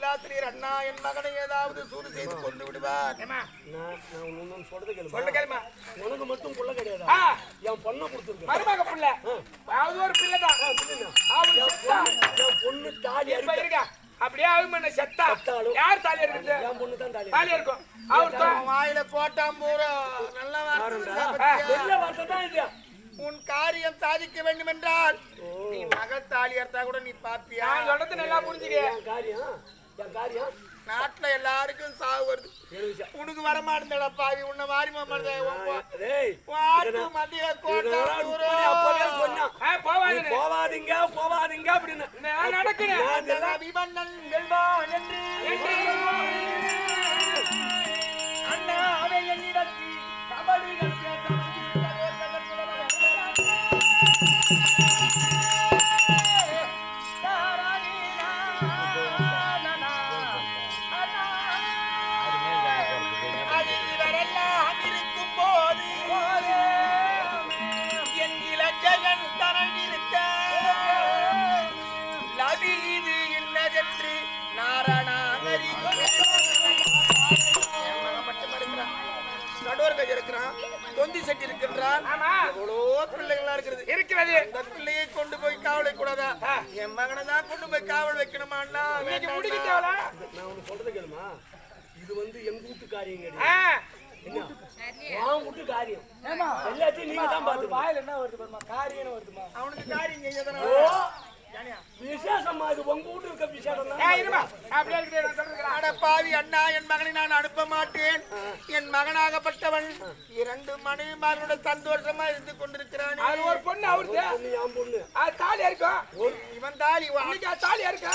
பேராசிரியர் அண்ணா என் மகனை ஏதாவது சூடு செய்து கொண்டு விடுவார். உனக்கு மட்டும் புள்ள கிடையாது, என் பொண்ணை கொடுத்துருக்கு. மருமக புள்ள அது ஒரு பிள்ளைதான். என் பொண்ணு தாலி இருக்கா அப்படியே அவன் செத்தா யார் தாலி இருக்குது? என் பொண்ணு தான் தாலி இருக்கும். அவர் வாயில போட்டாம் பூரா நல்ல வார்த்தை தான் இது. உன் காரியம் சாதிக்க வேண்டும் என்றால் நீ மகள் தாலி அறுத்தா கூட நீ பாப்பியா? சொல்றது நல்லா புரிஞ்சுக்க. என் காரியம் நாட்டுல எல்லாருக்கும் சாவு வருது, உனக்கு வரமாட்டேடா பாவி. உன்னை வாரி போவாதீங்க போவாதீங்க அப்படின்னு நடக்கிறேன். அண்ணா அவன் என்னிடத்தில் கபடிகள் தொந்தி செட்டி இருக்கின்றான். எவ்வளோ பிள்ளைகளா இருக்கிறது. இந்த பிள்ளையை கொண்டு போய் காவலை கூடாதா? என் மகனை தான் கொண்டு போய் காவல் வைக்கணுமா? சொல்றது கேளுமா, இது வந்து எங்க வீட்டு காரியம் கிடையாது, வீட்டு காரியம். எல்லாத்தையும் நீங்க தான் பாத்து. வாயில என்ன வருது பாருமா, காரியம் வருதுமா. அவனுக்கு காரியம் செய்யதானே விசேஷமா, இது உங்க வீட்டு இருக்க விசேஷம். பாவி அண்ணா, என் மகனை நான் அனுப்ப மாட்டேன். என் மகனாகப்பட்டவன் 2 மனைவிமாரோட சந்தோஷமா இருந்து கொண்டிருக்கிறான். ஒரு பொண்ணு அவருக்கு பொண்ணு தாலி இருக்கும். இவன் தாலி தாலி இருக்கா?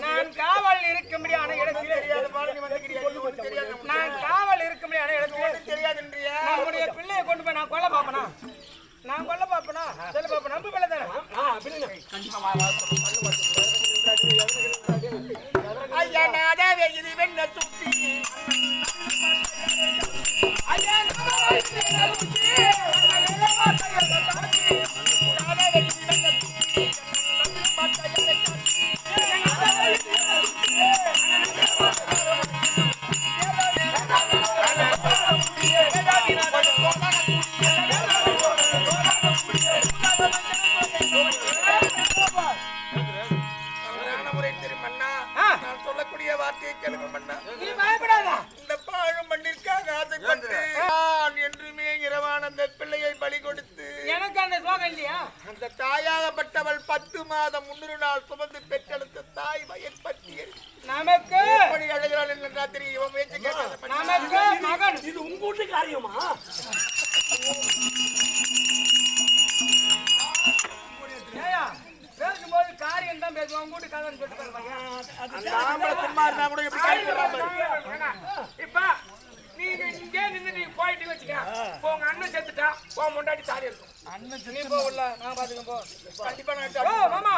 நான் காவல் இருக்க முடியாது இடத்தில் நான் காவல் இருக்க முடியாது இடத்தில் தெரியாது. நம்முடைய பிள்ளையை கொண்டு போய் நான் கொல்ல பாப்பனா? நான் கொல்ல பாப்பனா? சொல்ல பாப்பா, நம்ப பிள்ளை தானே. ஐயா நாடாவே இது வெண்ண சுத்தி ஐயா சொல்லக்கூடிய வார்த்தையை கேளுங்க மன்னா. நீ பயப்படாத. இந்த பாழும் மண்ணிற்காக ஆசைப்பட்டு என்றுமே இரவான அந்த பிள்ளையை பலி கொடுத்து எனக்கு அந்த சோகம் இல்லையா? அந்த தாயாகப்பட்டவள் 10 மாதம் 300 நாள் சுமந்து பெற்றெடுத்த தாய் வயல் பட்டியல் நமக்கு எப்படி அழுகிறாள் என்று ராத்திரி இவன் பேச்சு கேட்க நமக்கு மகன். இது உங்க வீட்டு காரியமா? பேசும்போது காரியம் தான் பேசுவாங்க. கூட்டு கதை இப்ப நீங்க இங்கே நின்று நீங்க போயிட்டு வச்சுக்க. உங்க அண்ணன் செத்துட்டா உன் முண்டாடி தாலி இருக்கும். அண்ணன் நீ போகல, நான் பாத்துக்க போ. கண்டிப்பா நான் மாமா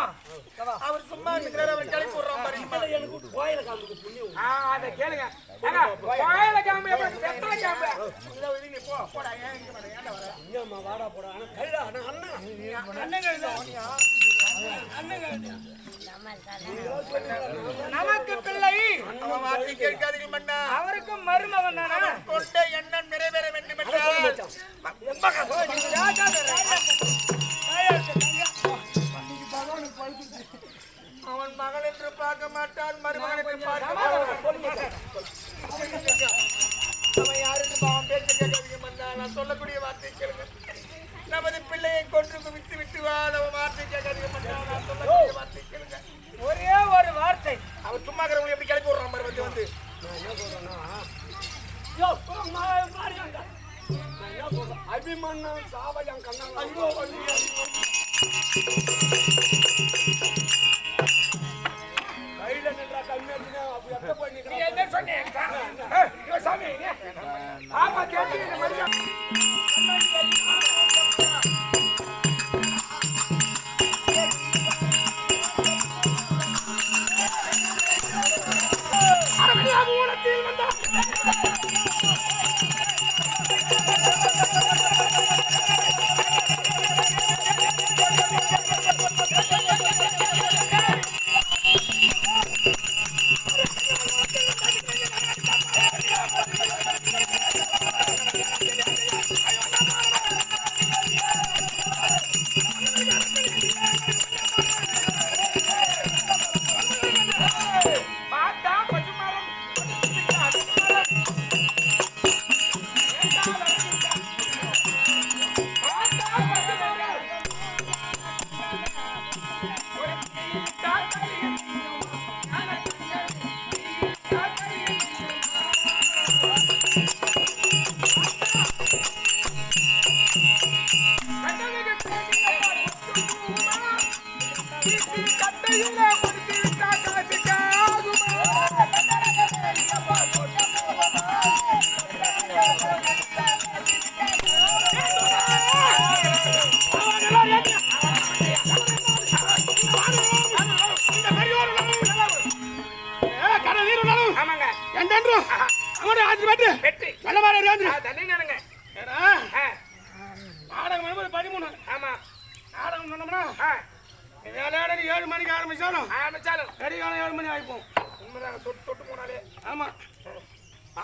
அவர் சும்மா இருக்கிறார். அவர் கிளப்பி விடுறான் பாரு. எனக்கு கோயில காம்புக்கு புண்ணியம். அதை கேளுங்க. கோயில காம்பு எத்தனை காம்பு நீ போ போடா. ஏன் இங்க வர? ஏன்டா வர? இங்கம்மா வாடா போடா. ஆனா கைடா அண்ணன் நமக்கு பிள்ளை வார்த்தை கேட்காதீங்க மன்னா. அவருக்கும் மருமகன் தானே. கொண்ட எண்ணம் நிறைவேற வேண்டும் என்றால் அவன் மகள் என்று பார்க்க மாட்டான், மருமகன் என்று பார்க்க மாட்டான். அவன் யாருக்கு பாவம் பேச கேட்காதீங்க மன்னா. நான் சொல்லக்கூடிய வார்த்தை கேளுங்க. நமது பிள்ளையை கொன்று விட்டு விட்டு வாழ வார்த்தை கேட்காதீங்க மன்னா. நான் சொல்லக்கூடிய வார்த்தை கேளுங்க. ஒரே ஒரு வார்த்தை. அவன் சும்மா இருக்கிறவங்க எப்படி கிளப்பி விடுறான் பாரு. வந்து அபிமன்னம் சாவயம் கண்ணா. கையில நின்றா கண்ணு அப்படி எத்த போய் என்ன சொன்னேன் சாமி? ஆமா கேளு.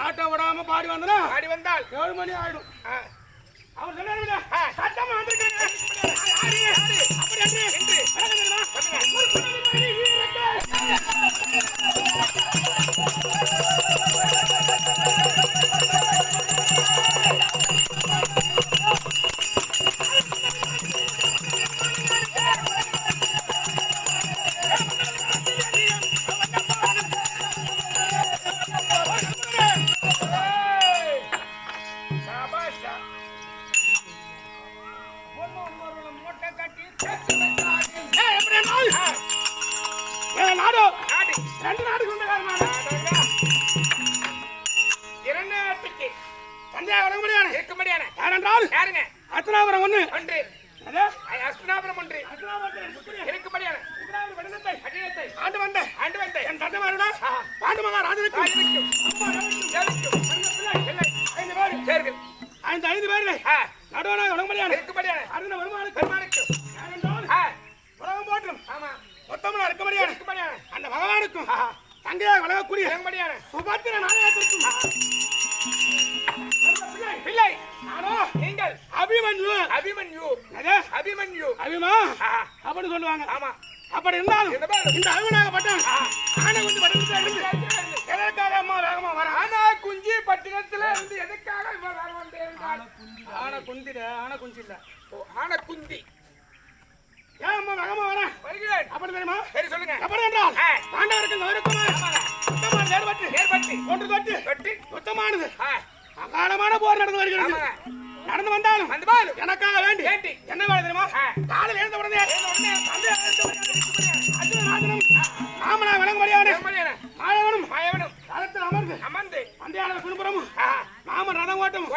ஆட்டோ விடாம பாடி வந்தா பாடி வந்தால் 7 மணி ஆயிடும். அவர் சொன்னாரு சத்தமா அந்த பகவானுக்கும் தங்கையாக வழங்கக்கூடிய சுபத்திர நாயகத்திற்கும் பிள்ளை நீங்கள் அபிமன்யு அபிமன்யு அபிமன்யு அபிமா அப்படி சொல்லுவாங்க. ஆமா அப்படி இருந்தாலும் இந்த அபிமனாகப்பட்ட ஆனை குஞ்சு பட்டணத்துல இருந்து எதற்காக அம்மா வேகமா வர ஆனா குஞ்சு பட்டணத்துல இருந்து எதுக்காக வர வந்தேன்? ஆனை குந்திட ஆனை குஞ்சு இல்ல ஆனை குந்தி ஏன் அம்மா வேகமா வர வருகிறேன் அப்படி தெரியுமா? சரி சொல்லுங்க. அப்படி என்றால் பாண்டவருக்கு சுத்தமான ஏற்பட்டு ஒன்று தொட்டு வெட்டி சுத்தமானது அகாலமான போர் நடந்து வருகிறது. நடந்து வந்தாலும் எனக்காக வேண்டி என்ன வேலை தெரியுமா? காலையில் எழுந்த உடனே மாமனா விளங்கும்படியான மாயவனும் களத்தில் அமர்ந்து அந்தையான குடும்பமும் மாமன் ரதம் ஓட்டவும்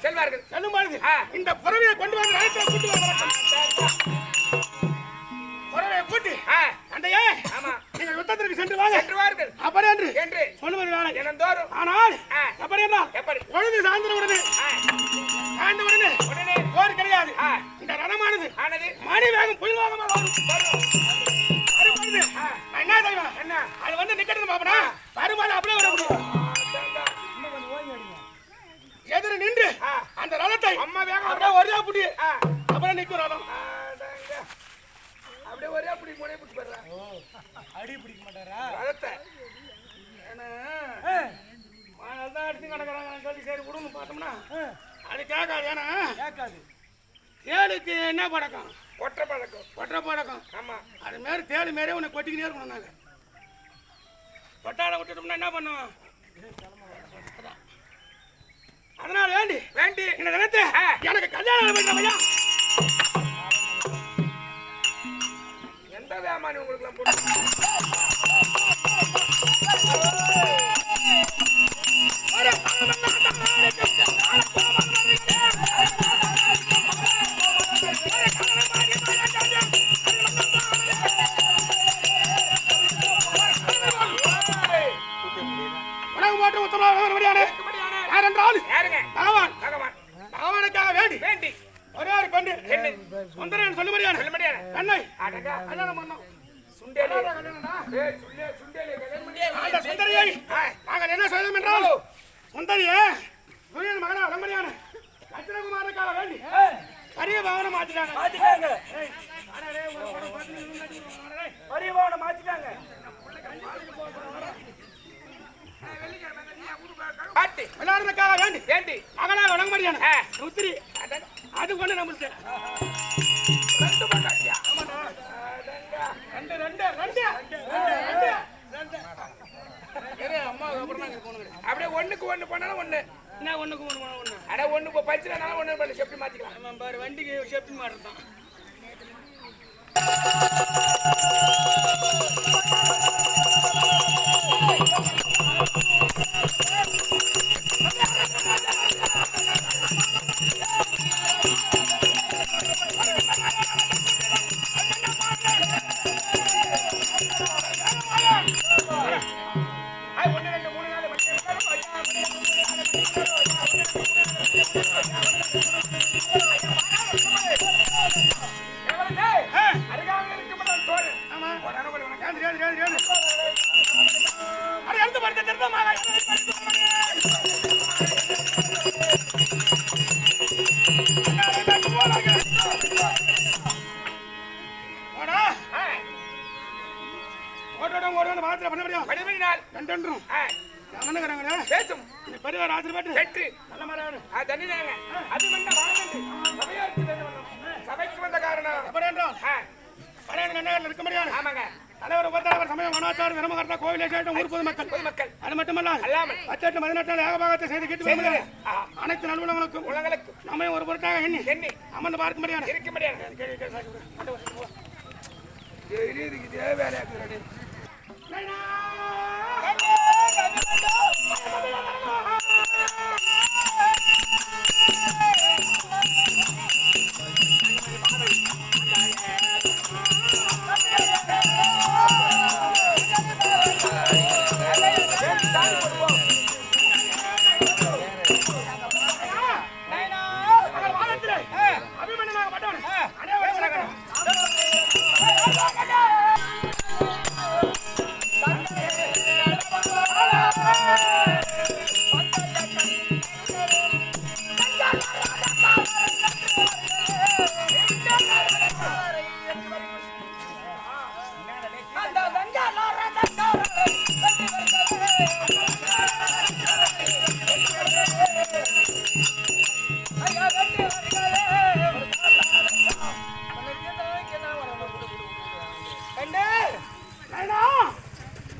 செல்வார்கள். செல்லும் பொழுது இந்த புறவையை கொண்டு வந்து ரதத்தை கூட்டு புறவையை கூட்டி அண்டையே நீங்கள் யுத்தத்திற்கு சென்று வாருங்கள் அப்படி என்று சொல்லுவது வேலை தினந்தோறும். ஆனால் எப்படி என்றால் பொழுது சாய்ந்த உடனே போர் கிடையாது. இந்த ரதமானது மணி வேகம் புயல் வேகமாக என்ன செய்வோம்? என்ன அது வந்து நிக்கட்டு பாப்பனா வருமானம் அப்படியே வர முடியும். எதிர நின்று அந்த ரதத்தை அம்மா வேகம் அப்படியே ஒரே புடி அப்படியே நிக்கும் ரதம் அப்படியே ஒரே புடி முனை புடி போடுறான். அடி பிடிக்க மாட்டாரா ரதத்தை? அதான் அடிச்சு கிடக்குறாங்க சொல்லி சரி விடுன்னு பார்த்தோம்னா அது கேட்காது. ஏன்னா கேட்காது. தேளுக்கு என்ன பழக்கம்? கொற்ற பழக்கம். ஆமா அது மாரி தேடு மாரியே உன்னை கொட்டிக்கினே இருக்கணும். நாங்கள் கொட்டாட விட்டுட்டோம்னா என்ன பண்ணும்? அதனால வேண்டி இந்த தினத்தை எனக்கு கல்யாணம் பண்றவையா எந்த வேமானி உங்களுக்கு போட்டு ஒரு யாருங்க? பகவான். பகவான். பகவானுக்காக வேண்டி வேண்டி ஒரே ஒரு பெண்ணு சுந்தரன் சொல்லும்படியான பெண்ணை அடங்க கல்யாணம் பண்ணோம். சுண்டேலி கல்யாணம்டா. ஏய் சுண்டேலி கல்யாணம் பண்ணி அந்த சுந்தரியை நாங்கள் என்ன செய்தோம் என்றால் சுந்தரியே சூரியன் மகனா விளம்பரியான லட்சுமணகுமாரனுக்காக வேண்டி பெரிய பவனம் மாத்திட்டாங்க. பெரிய பவனம் மாத்திட்டாங்க. பாட்டி விளையாடுறதுக்காக வேண்டி வேண்டி மகனா விளம்பரியான உத்திரி அது கொண்டு நம்மளுக்கு ரெண்டு பட்டாட்டியா ரெண்டு ரெண்டு ரெண்டு ரெண்டு அம்மா அப்புறம் நாங்கள் போகணும். அப்படியே ஒண்ணுக்கு ஒண்ணு பண்ணாலும் ஒண்ணு என்ன ஒண்ணுக்கு ஒண்ணு ஒண்ணு அட ஒண்ணு இப்போ பச்சிலனால ஒண்ணு பண்ணி செப்டி மாத்திக்கலாம். நம்ம பாரு வண்டிக்கு சேஃப்டி மாட்டுறதான். பேசும் பரிவார ஆசிரியர் வெற்றி நல்ல மரம் தண்ணிதாங்க அது மண்ண சபைக்கு வந்த காரணம் இருக்க முடியாது. ஆமாங்க தலைவர் உபத்தலைவர் சமயம் வனாச்சாரம் விரமகர்த்தா கோவிலை சேர்ந்த ஊர் பொதுமக்கள் அது மட்டுமல்ல அல்லாமல் 18 18 ஏகபாகத்தை செய்து கேட்டு அனைத்து நல்வுணங்களுக்கும் உலகளுக்கு நம்மை ஒரு பொருட்டாக எண்ணி எண்ணி அமர்ந்து பார்க்க முடியாது. இருக்க முடியாது. இதே வேலையாக்குறேன்.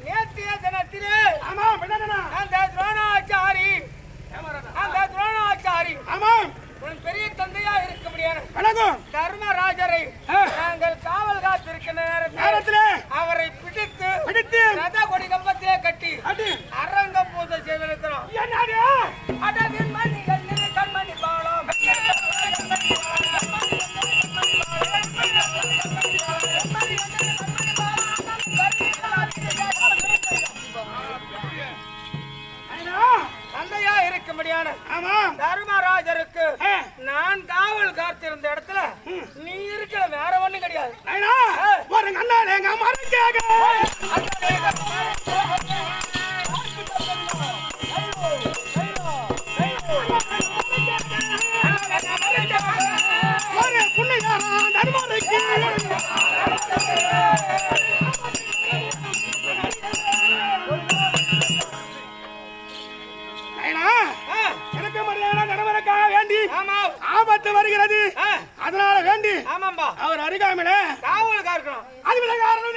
நேற்றைய தினத்திலே அந்த துரோணாச்சாரி பெரிய தந்தையா இருக்க முடியாது தர்மராஜரை நாங்கள் காவல் காத்திருக்கிற நேரத்தில் அவரை பிடித்து ரத கொடி கம்பத்திலே கட்டி அரங்க பூஜை செய்திருக்கிறோம். கண்மணி பாலம் தந்தையா இருக்க முடியாது தர்மராஜருக்கு நான் காவல் காத்திருந்த இடத்துல நீ இருக்கிற வேற ஒண்ணும் கிடையாது. ஆபத்து வருகிறது அதனால வேண்டி அவர் அருகாமையில காவல் காக்கணும். அது காரணம்